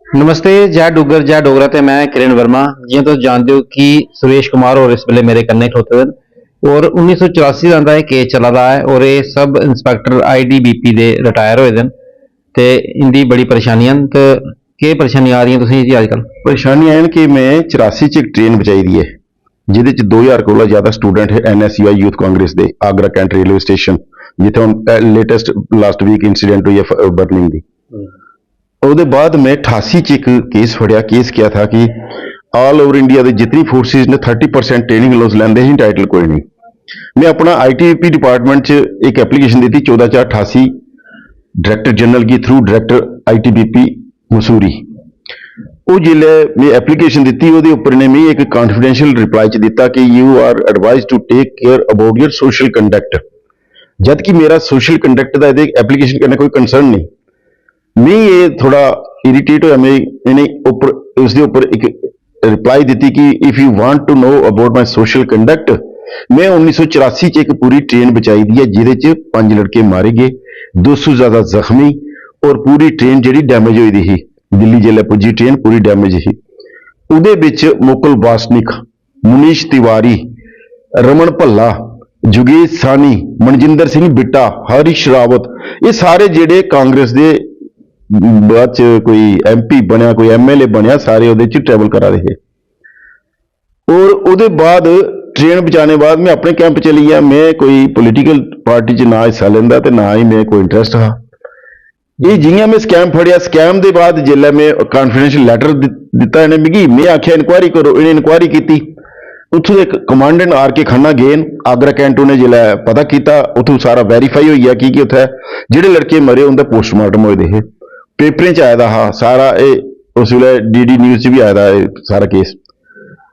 नमस्ते जय डुगर जय डोगरा ते मैं किरण वर्मा जियां तुस जानते हो कि सुरेश कुमार और इस वेले मेरे कन्नै खड़ोते न और 1984 दा एह् केस चला दा है और ये सब इंस्पैक्टर ITBP दे रिटायर होए दे न ते इंदी बड़ी परेशानियां न ते केह् परेशानियां आ रही तुसें जी अजकल? परेशानियां कि मैं 84 च एक ट्रेन बचाई दी है जिहदे च 2000 कोला ज्यादा स्टूडेंट है NSUI यूथ कांग्रेस दे आगरा कैंट रेलवे स्टेशन जिथे हुण लेटेस्ट लास्ट वीक इंसीडेंट हुई है बर्निंग दी। ਉਹਦੇ बाद मैं 88 च एक केस फड़िया। केस क्या था कि ऑल ओवर इंडिया के जितनी फोर्सिस ने 30% ट्रेनिंग लॉस लेंदे ही टाइटल कोई नहीं। मैं अपना ITBP डिपार्टमेंट च एक एप्लीकेशन दी थी 14/4/88 डायरैक्टर जनरल की थ्रू डायरैक्टर ITBP मसूरी। वो जिले मैं एप्लीकेशन दी वो उपर ने मैं एक कॉन्फिडेंशियल रिप्लाई च दिता कि you are advise to take care about your social conduct, जबकि मेरा सोशल कंडक्ट का एप्लीकेशन करने कोई कंसर्न नहीं। मैं ये थोड़ा इरीटेट होया। मैं इन्हें ऊपर उसके ऊपर एक रिप्लाई दी कि if you want to know about my social conduct, मैं 1984 च एक पूरी ट्रेन बचाई दी है जिहदे च 5 लड़के मारे गए, 200 ज्यादा जख्मी और पूरी ट्रेन जी डैमेज हुई दी ही। दिल्ली जिले पुजी ट्रेन पूरी डैमेज ही। उहदे विच मुकुल वासनिक, मुनीश तिवारी, रमन भल्ला, जुगेश सानी, मनजिंदर सिंह बिट्टा, हरीश रावत, ये सारे जेडे कांग्रेस के बाद च कोई MP बनया कोई MLA बनया, सारे उहदे च ट्रैवल करा रहे। और उहदे बाद ट्रेन बचाने बाद मैं अपने कैंप चली गया। मैं कोई पोलिटिकल पार्टी च ना हिस्सा लेंदा ते ना ही मैं कोई इंटरस्ट हा। ये जियां मैं स्कैम फड़िया, स्कैम के बाद जिसलै मैं कॉन्फिडेंशियल लैटर दिता इन्हें मिगी, मैं आख्या इंक्वायरी करो। इन्हें इंक्वायरी की। उत्थों के कमांडेंट RK खन्ना गए आगरा कैंट, उन्हें जिसलै पता किया उत्थों सारा वेरीफाई हो गया कि उत्थे जेडे लड़के मरे उनका पोस्टमार्टम होए दे, पेपरें च आया दा हा सारा। ये उस वे DD न्यूज़ च भी आया दा सारा केस।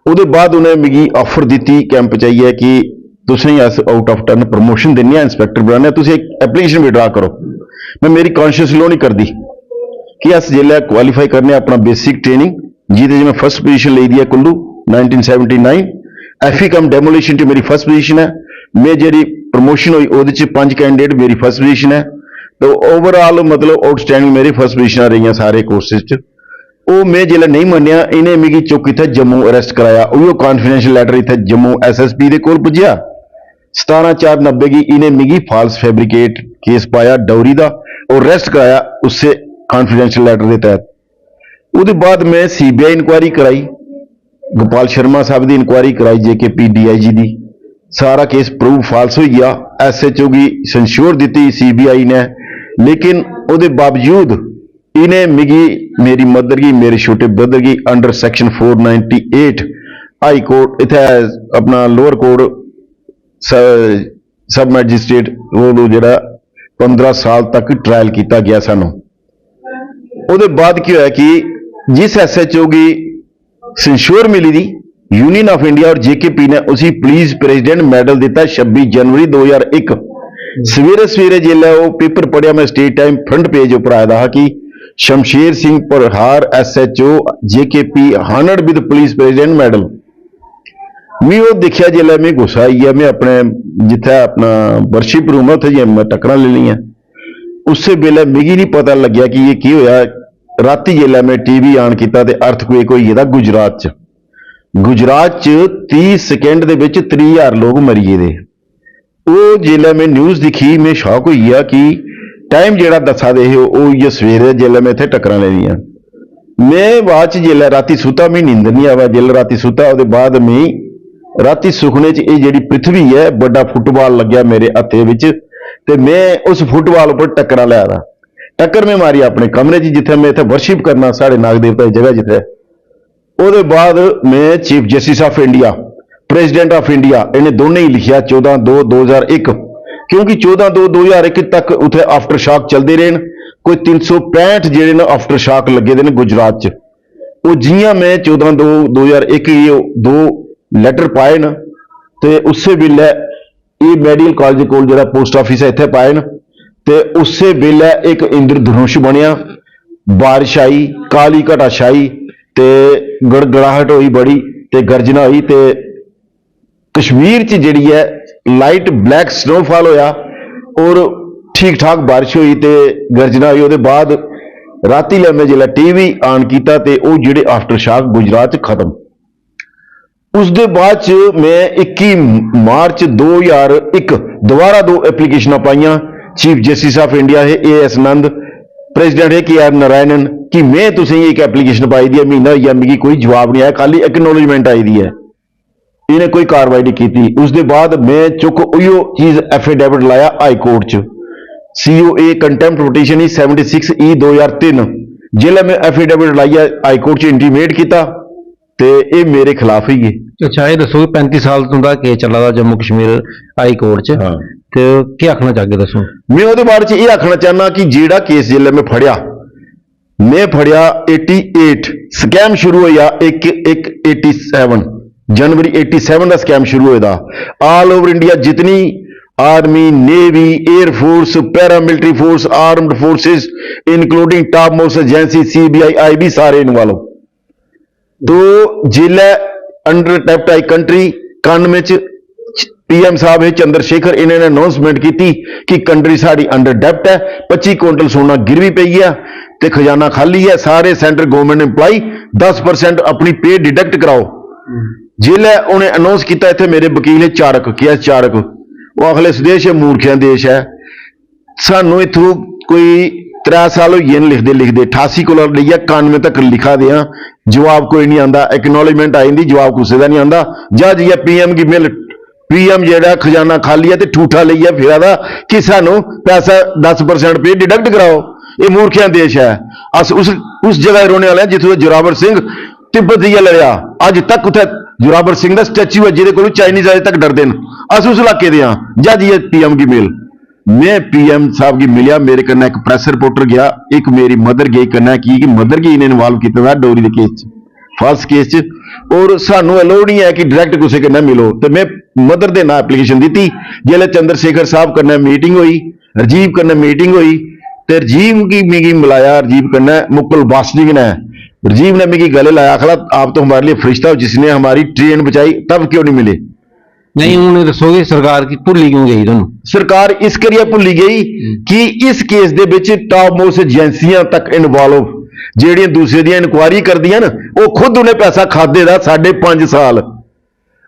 उहदे बाद उन्हें मिगी ऑफर दी कैंप चाहिए कि तुसें अस आउट ऑफ टर्न प्रमोशन दिन्ने इंस्पैक्टर बनाने, तुम एक एप्लीकेशन विड्रा करो। मैं मेरी कॉन्शियस लो नहीं करती कि अस जिसलै क्वालीफाई करने अपना बेसिक ट्रेनिंग जिहदे मैं फर्स्ट पोजीशन ली दी है कुल्लू 1979, FE कम डेमोलेशन च मेरी फर्स्ट पोजीशन है। मैं जी प्रमोशन हुई वो 5 कैंडिडेट मेरी फर्स्ट पोजीशन है। तो ओवरऑल मतलब आउटस्टैंडिंग मेरी फर्स्ट पोजीशन रही सारे कोर्सेज च। वो मैं जिसलै नहीं मनिया इन्हें मिगी चुक इत्थे जम्मू अरेस्ट कराया। उयो कॉन्फिडेंशियल लैटर इत्थे जम्मू SSP दे कोल पुज्जिया। 17/4/90 की इन्हें मिगी फॉल्स फैब्रिकेट केस पाया डौरी का और अरेस्ट कराया उससे कॉन्फिडेंशियल लैटर के तहत। उसके बाद मैं CBI इंक्वायरी कराई, गोपाल शर्मा साहब की इंक्वायरी कराई, JKP DIG की। सारा केस प्रूव फॉल्स हो गया। SHO की संश्योर दी CBI ने, लेकिन उसके बावजूद इन्हें मिगी मेरी मदर की मेरे छोटे ब्रदर की अंडर सेक्शन 498 हाई कोर्ट इतने अपना लोअर कोर्ट सब मैजिस्ट्रेट वो जो 15 साल तक ट्रायल किया गया सानू। उसके बाद की होया कि जिस SHO की संश्योर मिली थी यूनियन ऑफ इंडिया और JKP ने उसी पुलिस प्रेसिडेंट मेडल दिता 26 जनवरी 2001। सवेरे सवेरे जिसलै वो पेपर पढ़िया मैं स्टेट टाइम फ्रंट पेज पर आया था कि Shamsher Singh Parhar SHO JKP honoured with police president medal. मैं वो देखा जिसलै मैं गुस्सा आई गया। मैं अपने जिथे अपना वर्शिप रूम है उत्थे मैं टक्कर ले लिया। उस वेले मिगी नहीं पता लग्या कि ये की होया। राती जिसलै मैं TV ऑन किया तो अर्थक्वेक होई गेदा गुजरात च 30 सेकेंड दे विच 30,000 लोग मरी गए। वो जिसलै मैं न्यूज़ दिखी मैं शॉक हो गया कि टाइम जो दसा दे वो सवेरे जिसलै मैं इत्थे टक्कर लेनिया। मैं बाद च जिसलै राती सुता मैं नींद नहीं आवा। जिसलै राती सुता उसके बाद मैं राती सुखने च ये जी पृथ्वी है बड़ा फुटबॉल लग्या मेरे हत्थे विच ते मैं उस फुटबॉल पर टक्कर लिया था। टक्कर में मारी अपने कमरे च जिथे मैं इत्थे वर्शिप करना साढ़े नाग देवता की जगह जिथे। उसके बाद मैं chief justice of India president of India इन्हें दोनों ही लिखिया 14/2/2001, क्योंकि 14/2/2001 तक उथे आफ्टर शॉक चलते रहे। कोई 365 जेडे आफ्टर शॉक लगे ने गुजरात च। वो जियां मैं 14/2/2001 दो लैटर पाए न तो उस वेले ये मैडिकल कॉलेज को जो पोस्ट ऑफिस है इतने पाए न तो उस वेले एक इंद्रधनुष बनया, बारिश आई, काली घटा छाई ते गड़गड़ाहट हुई बड़ी ते गर्जना हुई ते कश्मीर च जिहड़ी है लाइट ब्लैक स्नोफॉल होया और ठीक ठाक बारिश हुई ते गर्जना हुई। उसके बाद राती ले मैं जिला टीवी ऑन किया तो वो जिहड़े आफ्टर शाक गुजरात च खत्म। उस दे बाद च मैं 21 मार्च 2001 दोबारा 2 एप्लीकेशन पाइया। चीफ जस्टिस ऑफ इंडिया है AS नंद, प्रेसिडेंट है KR नारायणन, कि मैं तुसें एक एप्लीकेशन पाई दी है, महीना हो गया मिगी कोई जवाब नहीं आया, खाली एक्नोलेजमेंट आई दी है, इन्हें कोई कार्रवाई नहीं की। उस दे बाद मैं चुक उयो चीज एफिडेविट लाया हाई कोर्ट च, COA कंटेम्प्ट पिटीशन 76E 2003, जिले मैं एफिडेविट लाइया हाई कोर्ट च इंटीमेट किया ते ये मेरे खिलाफ ही है। अच्छा ये दसो 35 साल तुंदा केस चला दा जम्मू कश्मीर हाई कोर्ट च, हाँ। ते क्या आखना चाहगे दसो? मैं ਉਹਦੇ ਬਾਰੇ ਚ ਇਹ ਆਖਣਾ ਚਾਹਨਾ कि ਜਿਹੜਾ केस जिले मैं फड़िया, मैं फड़िया 88 स्कैम शुरू होया 87 जनवरी 87 का स्कैम शुरू होया। ऑल ओवर इंडिया जितनी army, navy, air force, paramilitary force, armed forces including top most agency CBI IB सारे इन्वॉल्व। तो जिले अंडर टैप्ट आई कंट्री कन में PM साहब है चंद्रशेखर, इन्होंने अनाउंसमेंट की कि कंट्री साड़ी अंडर डेप्ट है, 25 क्विंटल सोना गिरवी पई है ते खजाना खाली है, सारे सेंट्रल गवर्नमेंट एम्प्लॉय 10% अपनी पे डिडक्ट कराओ। जिले उन्हें अनाउंस किया, इतने मेरे वकील है चारक, क्या चारक, वो आखले स्वदेश है मूर्खिया देश है, सानू इथों कोई 3 साल हो गए लिखते 88 को लिया 91 तक लिखा दिया, जवाब कोई नहीं आता, एक्नोलेजमेंट आई जवाब किसी का नहीं आता। जज या PM की मिल, PM जेड़ा खजाना खाली है तो ठूठा लिया फिर कि सानू पैसा 10% पे डिडक्ट कराओ, ये मूर्खिया देश है। अस उस जगह रोने वाले जिथों जोरावर सिंह तिब्बत दिया लड़िया, अज तक उसे जोरावर सिंह का स्टैचू है जिहदे कोल चाइनीज अजे तक डरते हैं, अस उस इलाके दे हां। जज या PM की मेल, मैं PM साहब की मिलिया, मेरे कन्नै एक प्रैस रिपोर्टर गया, एक मेरी मदर गई कन्नै की मदर गी इन्हें इन्वॉल्व किया डोरी के केस च, फॉल्स केस च, और सानू अलाउ नहीं है कि डायरैक्ट किसी कन्नै मिलो। तो मैं मदर दे नाम एप्लीकेशन दी, जिसले चंद्रशेखर साहब कन्नै मीटिंग हुई, राजीव कन्नै मीटिंग हुई, तो राजीव की मिगी मिलाया, राजीव कन्नै मुकुल वासनिक ने, राजीव ने मिगी गले लाया, आखला आप तो हमारे लिए फरिश्ता हो, जिसने हमारी ट्रेन बचाई, तब क्यों नहीं मिले? नहीं उन्हें दसोगे सरकार की भुली क्यों गई? तुहानू सरकार इस करिए भुली गई कि इस केस दे विच टॉप मोस्ट एजेंसियां तक इन्वॉल्व ਜਿਹੜੀਆਂ दूसरे दी इंक्वायरी करदियां ना, वो खुद उन्हें पैसा खादे दा 5.5 साल।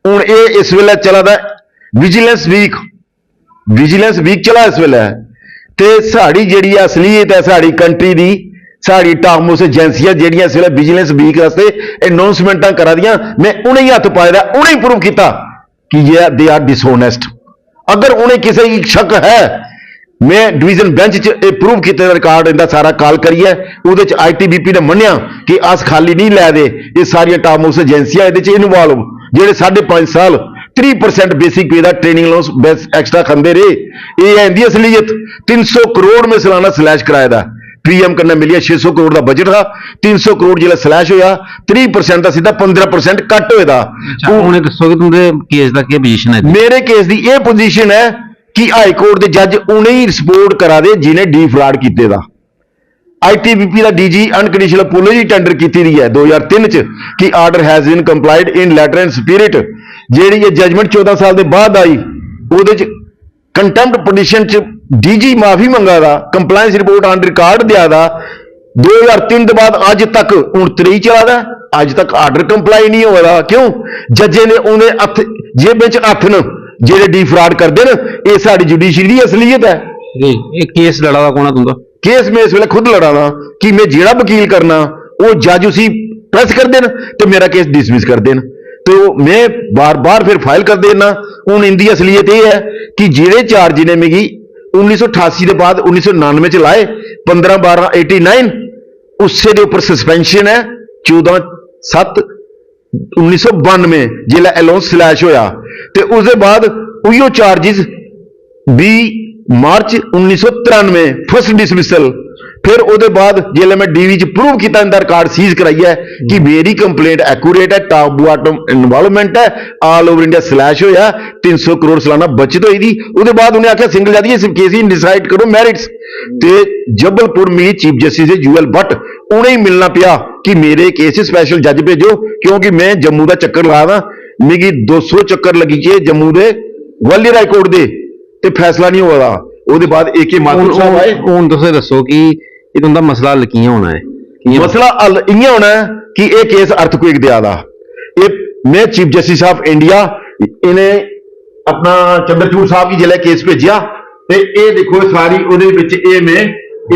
हुण ये इस वेले चला दा विजिलेंस वीक चला इस वेले, ते साड़ी जिहड़ी असलीयत है साड़ी कंट्री दी, साड़ी टॉप मोस्ट एजेंसियां जिहड़ियां इस वेले विजिलेंस वीक वास्ते अनाउंसमेंटां करा दियां, मैं उन्हें ही हत्थ पाए दा, उन्हें ही प्रूव किया कि ये दे आर डिसहोनेस्ट। अगर उन्हें किसी की शक है, मैं डिवीजन बेंच च प्रूव किया रिकॉर्ड इनका सारा कॉल करिए, वो ITBP ने मन्निया कि अस खाली नहीं लै दे, ये सारिया टॉप मोस्ट एजेंसियां ये इन्वॉल्व, जेडे 5.5 साल 3% बेसिक पे का ट्रेनिंग लोन्स बेस एक्स्ट्रा खाते रहे। ये है इनकी असलीयत। 300 करोड़ में सालाना स्लैश कराया था, PM कन्नै मिलिया 600 करोड़ का बजट था, 300 करोड़ जिला स्लैश होया 3% का सीधा 15% कट होया। उन्हें दसो कि तुंदे केस का क्या पोजीशन है? मेरे केस की यह पोजीशन है कि हाई कोर्ट के जज उन्हें ही सपोर्ट करा दे जिन्हें डी फ्रॉड किए दा। ITBP का DG अनकंडीशनल अपोलोजी टेंडर की दी है 2003 च कि order has been complied in letter and spirit. जेड़ी ये जजमेंट 14 साल के बाद आई, वो कंटेम्प्ट पिटीशन च DG माफी मंगा दा, कंप्लायंस रिपोर्ट ऑन रिकॉर्ड दिया दा। 2003 के बाद अज तक हूँ 23 चला दा, अज तक आर्डर कंप्लाई नहीं होगा। क्यों? जजे ने उन्हें हथ जेब च हथ न जेडे डी फ्रॉड करते हैं, ये साड़ी जुडिशरी की असलीयत है। केस लड़ा दा कौन तुंदा? केस मैं इस वे खुद लड़ा दा कि मैं जेड़ा वकील करना वो जज उसी प्रेस कर देन तो मेरा केस डिसमिस कर देन, तो मैं बार बार फिर फाइल कर देना। हूँ इनकी असलीयत यह है कि जेड़े चार्ज ने मिगी 1988 के बाद 1999 च लाए 15/12/89 उससे दे उपर सस्पेंशन है 14/7/1992 जिला अलाउंस स्लैश होया, ते उसके बाद उयो चार्जिस 20 मार्च 1993 फर्स्ट डिसमिसल। फिर उसके बाद जिले मैं DV च प्रूव किया इनका रिकॉर्ड सीज कराई है कि मेरी कंप्लेंट एक्यूरेट है, टॉप बॉटम इन्वॉल्वमेंट है, ऑल ओवर इंडिया स्लैश होया 300 करोड़ सालाना बचत हुई थी। उसके बाद उन्हें आख्या सिंगल जज इस केस ही डिसाइड करो मेरिट्स, ते जबलपुर में चीफ जस्टिस UL भट्ट उन्हें ही मिलना पिया कि मेरे केस स्पैशल जज भेजो, क्योंकि मैं जम्मू का चक्कर ला दा, मिगी 200 चक्कर लगी चे जम्मू के ग्वालियर हाई कोर्ट के, ते फैसला नहीं हुआ। उसके बाद AK माथुर साहब आए। हुण तुसीं दसो कि ਇਹ तुंदा मसला हल कियां होना है? मसला हल इ'यां होना है कि ये केस अर्थक्वेक दिया दा मैं चीफ जस्टिस ऑफ इंडिया इन्हें अपना चंद्रचूड़ साहब की जिले केस भेजिया ते ये देखो सारी ਉਹਦੇ ਵਿੱਚ ਇਹ ਮੈਂ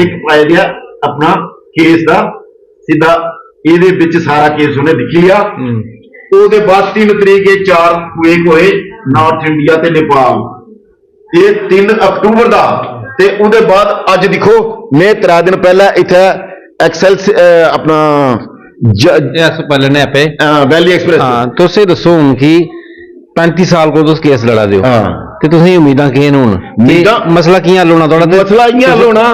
ਇੱਕ ਪਾਇਆ ਗਿਆ अपना केस ਦਾ ਸਿੱਧਾ ਇਹਦੇ ਵਿੱਚ ਸਾਰਾ ਕੇਸ ਉਹਨੇ ਲਿਖ ਲਿਆ। ਉਹਦੇ ਬਾਅਦ 3 ਤਰੀਕ ਇਹ 4 ਕੁਏਕ ਹੋਏ ਨਾਰਥ ਇੰਡੀਆ ਤੇ ਨੇਪਾਲ, ਇਹ 3 ਅਕਤੂਬਰ ਦਾ। ਤੇ ਉਹਦੇ ਬਾਅਦ ਅੱਜ ਦੇਖੋ ਮੈਂ 3 ਦਿਨ ਪਹਿਲਾਂ ਇੱਥੇ एक्सेल अपना पहले ने पे वैली एक्सप्रेस हाँ तुसी दसो हुन कि 35 साल को तुस केस लड़ा दियो ते तुसी उम्मीदां केन हुन मसला कियां हल होना थोड़ा? मसला इयां हल होना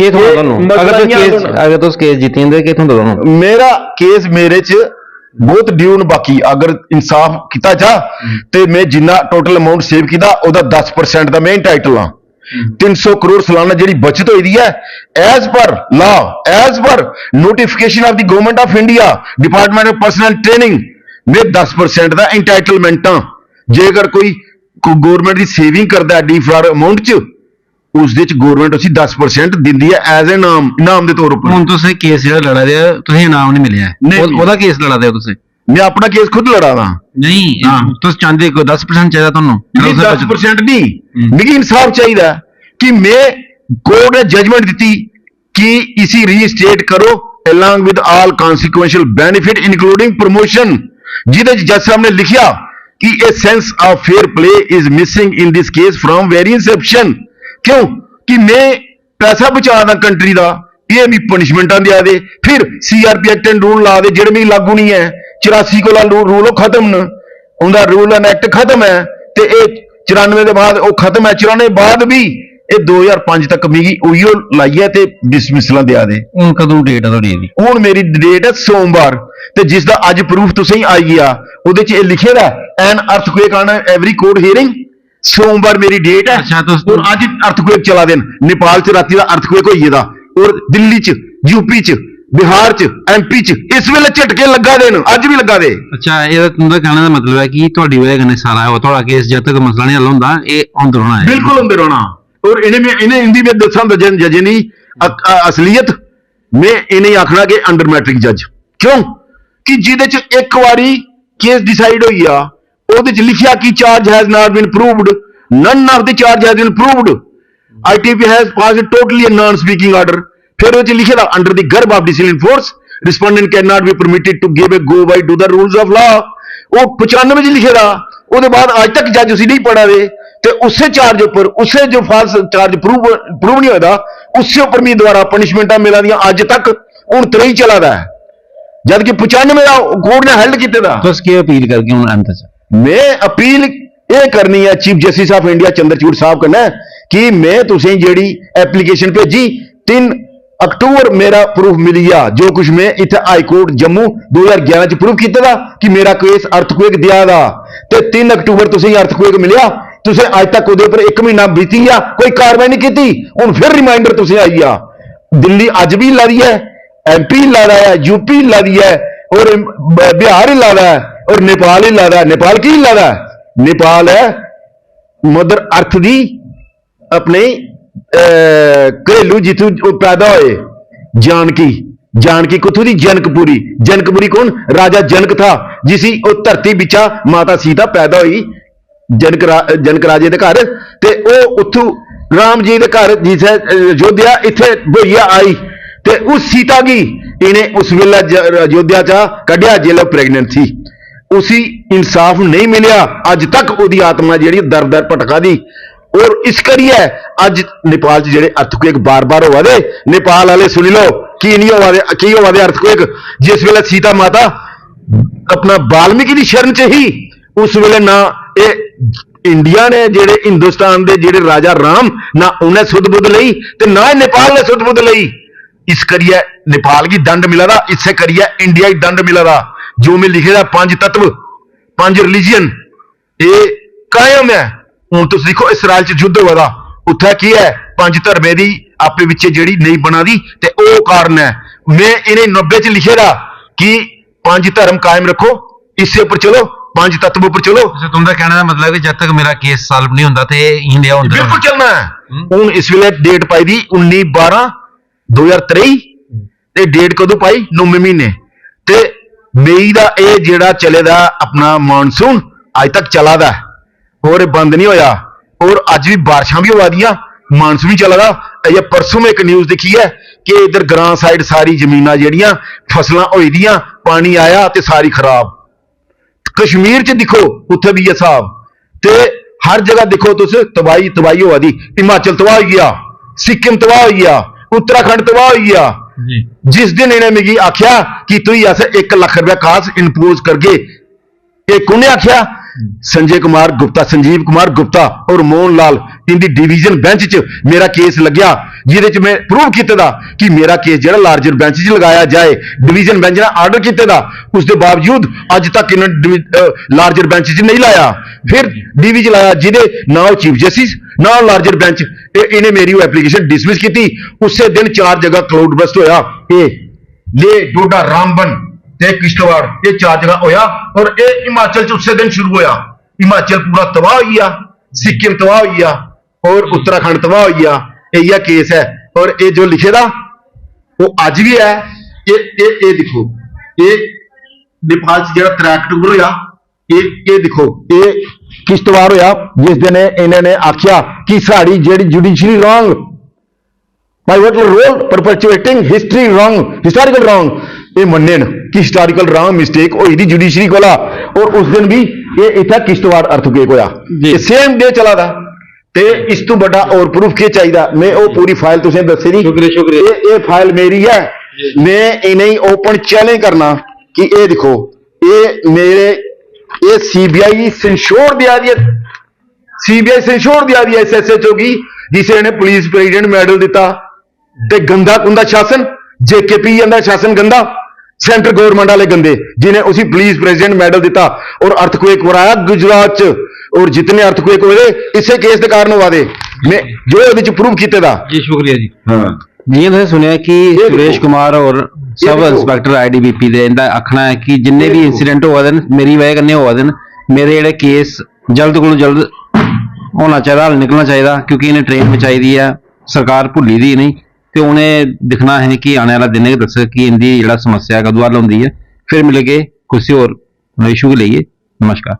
के थोड़ा दोनों अगर तुस केस जीती दे के थोड़ा दोनों मेरा केस मेरे च बहुत ड्यून बाकी अगर इंसाफ किया जा ते मैं जिन्ना टोटल अमाउंट सेव किया ओदा 10% दा मैं इंटाइटल हां। 300 करोड़ सालाना जी बचत हुई है as per law, as per notification of the government of India department of personnel training में 10% का इंटाइटलमेंट हाँ। जेकर कोई गवर्नमेंट की सेविंग करता है डी फ्रॉड अमाउंट च उस गवर्नमेंट उसी 10% दिंदी है एज ए इनाम के तौर पर। हुण तुसीं केस जिहड़ा लड़ा दे तुसीं इनाम नहीं मिलिया ओहदा केस लड़ा दे तुसीं? मैं अपना केस खुद लड़ा दा नहीं तुस चाहते को 10% चाहिए तुहानू? 10% नहीं मिगी इंसाफ चाहिए कि मैं कोर्ट ने जजमेंट दी कि इसी रीस्टेट करो along with all consequential benefit including promotion जिहदे जज साहब ने लिखिया कि a sense of fair play is missing in this case from very inception। क्यों कि मैं पैसा बचा दा कंट्री दा ये भी पनिशमेंटा दिया दे फिर CRP एक्ट एंड रूल ला दे जेड़े मेरी लागू नहीं है 84 को रूल खत्म न उनका रूल एंड एक्ट खत्म है ते 94 के बाद वो खत्म है 94 बाद भी ये 2005 तक मिगी उहियो लाई है ते डिसमिसल दिया दे। हुण कदों डेट है तुहाडी दी? हुण मेरी डेट है सोमवार ते जिसदा अज प्रूफ तुसें आई गया ओदे च लिखे दा an earthquake on every court hearing सोमवार मेरी डेट है। अच्छा और अज अर्थक्वेक चला देन नेपाल च राती दा अर्थक्वेक होई दा और दिल्ली च यूपी च बिहार च MP च इस वेले झटके लगा देन अज भी लगा दे। अच्छा ये तुंदा कहने का मतलब है कि तुहाडी वजह कन्नै सारा थोड़ा केस जब तक मसला नहीं हल होंदा ये होंदे रहना है? बिल्कुल होंदे रहना। और इन्हें हिंदी में दसा जज नहीं असलियत में इन्हें आखना कि अंडर मैट्रिक जज क्यों कि जिहदे च एक बारी केस डिसाइड होई आ ओहदे च लिखिया कि charge has not been proved none of the charge has been proved ITP has passed totally a non speaking order फिर वो लिखे दा under the garb of discipline force respondent can not be permitted to give a go by to the rules of law वो 95 च लिखे दा ਉਹਦੇ ਬਾਅਦ ਅੱਜ ਤੱਕ ਜੱਜ ਉਸੇ ਨਹੀਂ ਪੜਾ ਦੇ ਤੇ ਉਸੇ ਚਾਰਜ ਉੱਪਰ ਉਸੇ ਜੋ ਫਾਲਸ ਚਾਰਜ ਪ੍ਰੂਵ ਨਹੀਂ ਹੋਇਆ ਉਸੇ ਉੱਪਰ ਵੀ ਦੁਆਰਾ ਪਨਿਸ਼ਮੈਂਟਾਂ ਮਿਲਾਂ ਦੀਆਂ ਅੱਜ ਤੱਕ ਹੁਣ ਤਰੇ ਹੀ ਚੱਲਦਾ ਹੈ ਜਦ ਕਿ 95 ਦਾ ਕੋਰਟ ਨੇ ਹੈਲਡ ਕੀਤੇ ਦਾ। ਤੁਸੀਂ ਕੀ ਅਪੀਲ ਕਰਕੇ ਹੁਣ ਅੰਤ ਚ? मैं अपील ये करनी है chief justice of India Chandrachud साहब कन्नै कि मैं तुसें जेड़ी एप्लीकेशन भेजी 3 अक्टूबर मेरा प्रूफ मिली गया जो कुछ मैं इत्थे हाई कोर्ट जम्मू 2011 च प्रूफ किया कि मेरा केस अर्थक्वेक दिया दा ते 3 अक्टूबर तुसें अर्थक्वेक मिलिया तुसें अज तक उहदे उपर 1 महीना बीती गया कोई कार्रवाई नहीं की हुण फिर रिमाइंडर तुसें आई गया दिल्ली अज भी ला दी है MP ला रहा है यूपी ला दी है और बिहार ही ला रहा है और नेपाल ही ला रहा है। नेपाल की ला रहा है नेपाल है मदर अर्थ दी अपने घरेलू जिथों पैदा होए जानकी कुथों दी जनकपुरी कौन राजा जनक था जिसी धरती बिचा माता सीता पैदा हुई जनक राजे दे घर ते उत्थों राम जी दे घर जिसे अयोध्या इत्थे बोइया आई ते उस सीता की इन्हें उस वेला अयोध्या चा कढ़िया जेल प्रेगनेंट थी उसी इंसाफ नहीं मिलिया अज तक उदी आत्मा जी दर दर भटका दी और इस करिए अज नेपाल च जेडे अर्थक्वेक बार बार होवा दे नेपाल वाले सुनी लो की नहीं होवा दे अर्थक्वेक जिस वेले सीता माता अपना वाल्मीकि की शरण च ही उस वेले ना ये इंडिया ने जेडे हिंदुस्तान दे जेडे राजा राम ना उन्हें सुध बुध लई ते ना नेपाल ने सुध बुध लई इस करिए नेपाल की दंड मिला था इससे करिए इंडिया की दंड मिला था जो मैं लिखे था 5 तत्व 5 रिलीजन ये कायम है। हुण तुसीं देखो इसराइल च युद्ध हुआ था उत्थे की है 5 धर्में दी आपे विच जेड़ी नहीं बना दी ते ओ कारण है मैं इन्हें 90 च लिखे था कि 5 धर्म कायम रखो इससे ऊपर चलो 5 तत्व ऊपर चलो। तुम कहने का मतलब है जब तक मेरा केस सॉल्व नहीं होता ते इंडिया होंदा बिल्कुल चलना है। हुण इस वेले डेट पाई दी 19/12 2023 ਤੇ ਡੇਟ ਕਦੋਂ ਪਾਈ 9ਵੇਂ ਮਹੀਨੇ ਤੇ ਮਈ ਦਾ ਇਹ ਜਿਹੜਾ ਚੱਲੇਦਾ ਆਪਣਾ ਮੌਨਸੂਨ ਅੱਜ ਤੱਕ ਚੱਲਾ ਦਾ ਹੋਰ ਇਹ ਬੰਦ ਨਹੀਂ ਹੋਇਆ ਔਰ ਅੱਜ ਵੀ ਬਾਰਿਸ਼ਾਂ ਵੀ ਹੋਆ ਦੀਆਂ ਮਾਨਸੂਨ ਵੀ ਚੱਲਦਾ ਇਹ ਪਰਸੋਂ ਮੈਂ ਇੱਕ ਨਿਊਜ਼ ਦੇਖੀ ਹੈ ਕਿ ਇਧਰ ਗ੍ਰਾਂ ਸਾਈਡ ਸਾਰੀ ਜ਼ਮੀਨਾਂ ਜਿਹੜੀਆਂ ਫਸਲਾਂ ਹੋਈ ਦੀਆਂ ਪਾਣੀ ਆਇਆ ਤੇ ਸਾਰੀ ਖਰਾਬ ਕਸ਼ਮੀਰ ਚ ਦੇਖੋ ਉੱਥੇ ਵੀ ਇਹ ਹਿਸਾਬ ਤੇ ਹਰ ਜਗ੍ਹਾ ਦੇਖੋ ਤੁਸੀਂ ਤਬਾਹੀ ਹੋਆ ਦੀ ਹਿਮਾਚਲ ਤਬਾਹ ਹੋ ਗਿਆ ਸਿੱਕਿਮ ਤਬਾਹ ਹੋ ਗਿਆ उत्तराखंड तबाह हो गया जिस दिन इन्हें मिगी आख्या कि तुम ऐसे 1 लाख रुपया कास इंपोज करके एक उन्हें आख्या संजीव कुमार गुप्ता और मोहन लाल इनकी डिवीजन बेंच च मेरा केस लग्या जिहदे च मैं प्रूव कीते दा कि मेरा केस जिहड़ा लार्जर बेंच च लगाया जाए डिवीजन बेंच ने आर्डर कीते दा उसके बावजूद अज तक इन्होंने लार्जर बेंच च नहीं लाया फिर डीवी च लाया जिहदे ना चीफ जस्टिस ना लार्जर बेंच इन्हें मेरी वो एप्लीकेशन डिसमिस की उसे दिन 4 जगह क्लाउड बस्ट होया ले डोडा रामबन ते किश्तवाड़ ये 4 जगह होया और ये हिमाचल च उसे दिन शुरू होया हिमाचल पूरा तबाह हो गया सिक्किम तबाह हो गया और उत्तराखंड तबाह हो गया यही केस है और ये जो लिखे दा वो अज भी है ये देखो ये नेपाल च जेड़ा 3 अक्टूबर होया ये देखो ये किश्तवाड़ होया जिस दिन इन्होंने आख्या कि साड़ी जेड़ी judiciary wrong pivotal role perpetuating history wrong historical wrong ये मन्ने कि हिस्टोरिकल रॉन्ग मिस्टेक होई दी जुडिशरी कोला और उस दिन भी ये इतना किश्तवाड़ अर्थक्वेक होया सेम डे चला था ते इस तो बड़ा और प्रूफ क्या चाहिए मैं वो पूरी फाइल तुसें दस्सी दी शुक्रिया ये फाइल मेरी है मैं इन्हें ओपन चैलेंज करना कि ये देखो ये मेरे ये सीबीआई सेंश्योर दिया दिया सीबीआई सेंश्योर दिया दिया एसएचओ की जिसे इन्हें पुलिस प्रेसिडेंट मेडल दिता ते गंदा कुंदा शासन जेकेपी का शासन गंदा सेंट्रल गवर्नमेंट वाले गंदे जिन्हें उसी पुलिस प्रेसिडेंट मेडल दिता और अर्थक्वेक कराया गुजरात च और जितने अर्थक्वेक हुए इसे केस के कारण हुआ दे मैं जो प्रूव किए दा जी शुक्रिया जी हाँ जी तुमने सुनिया कि सुरेश कुमार और सब इंस्पैक्टर आईडीबीपी दे इंदा आखना है कि जिन्ने भी इंसीडेंट हुआ देन मेरी वजह कन्नै हुआ देन मेरे जेह्ड़े केस जल्द कोला जल्द होना चाहिए हल निकलना चाहिए क्योंकि इन्हें ट्रेन बचाई दी है सरकार भुल्ली दी नहीं तो उन्हें दिखना है कि आने वाला दिन दस कि इनकी जो समस्या कदों हल होंगी है फिर मिलेंगे किसी और इशू के लिए नमस्कार।